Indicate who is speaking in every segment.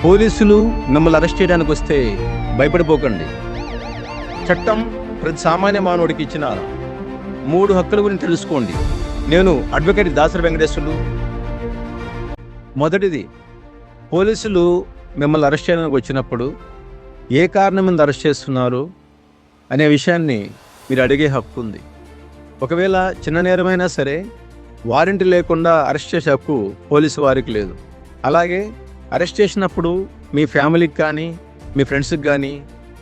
Speaker 1: పోలీసులు మిమ్మల్ని అరెస్ట్ చేయడానికి వస్తే భయపడిపోకండి. చట్టం ప్రతి సామాన్య మానవుడికి ఇచ్చిన 3 హక్కుల గురించి తెలుసుకోండి. నేను అడ్వకేట్ దాసరి వెంకటేశ్వర్లు. మొదటిది, పోలీసులు మిమ్మల్ని అరెస్ట్ చేయడానికి వచ్చినప్పుడు ఏ కారణం మీద అరెస్ట్ చేస్తున్నారు అనే విషయాన్ని మీరు అడిగే హక్కు ఉంది. ఒకవేళ చిన్న నేరమైనా సరే వారెంట్ లేకుండా అరెస్ట్ చేసే హక్కు పోలీసు వారికి లేదు. అలాగే అరెస్ట్ చేసినప్పుడు మీ ఫ్యామిలీకి కానీ మీ ఫ్రెండ్స్కి కానీ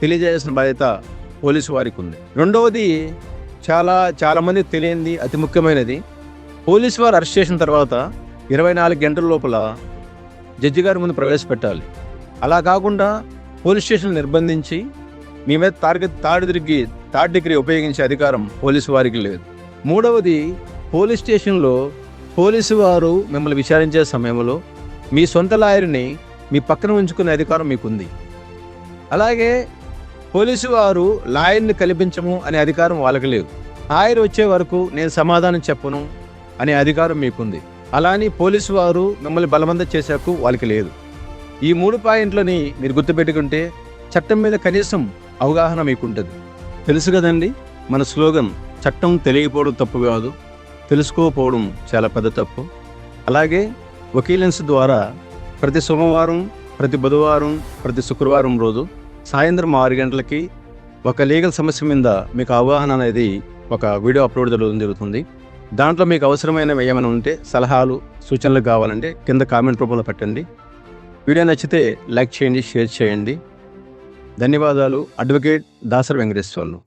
Speaker 1: తెలియజేయాల్సిన బాధ్యత పోలీసు వారికి ఉంది. రెండవది, చాలామంది తెలియంది అతి ముఖ్యమైనది, పోలీసు వారు అరెస్ట్ చేసిన తర్వాత 24 గంటల లోపల జడ్జి గారి ముందు ప్రవేశపెట్టాలి. అలా కాకుండా పోలీస్ స్టేషన్ నిర్బంధించి మీ మీద థర్డ్ డిగ్రీ ఉపయోగించే అధికారం పోలీసు వారికి లేదు. మూడవది, పోలీస్ స్టేషన్లో పోలీసు వారు మిమ్మల్ని విచారించే సమయంలో మీ సొంత లాయర్ని మీ పక్కన ఉంచుకునే అధికారం మీకుంది. అలాగే పోలీసు వారు లాయర్ని కల్పించము అనే అధికారం వాళ్ళకి లేదు. లాయర్ వచ్చే వరకు నేను సమాధానం చెప్పను అనే అధికారం మీకుంది. అలా అని పోలీసు వారు మిమ్మల్ని బలవంతం చేశాకు వాళ్ళకి లేదు. ఈ 3 పాయింట్లని మీరు గుర్తుపెట్టుకుంటే చట్టం మీద కనీసం అవగాహన మీకుంటుంది. తెలుసు కదండి మన స్లోగన్, చట్టం తెలియకపోవడం తప్పు కాదు, తెలుసుకోకపోవడం చాలా పెద్ద తప్పు. అలాగే వకీలెన్స్ ద్వారా ప్రతి సోమవారం, ప్రతి బుధవారం, ప్రతి శుక్రవారం రోజు సాయంత్రం 6 గంటలకి ఒక లీగల్ సమస్య మీద మీకు అవగాహన అనేది ఒక వీడియో అప్లోడ్ జరుగుతుంది. దాంట్లో మీకు అవసరమైన ఏమైనా ఉంటే సలహాలు, సూచనలు కావాలంటే కింద కామెంట్ రూపంలో పెట్టండి. వీడియో నచ్చితే లైక్ చేయండి, షేర్ చేయండి. ధన్యవాదాలు. అడ్వకేట్ దాసరి వెంకటేశ్వర్లు.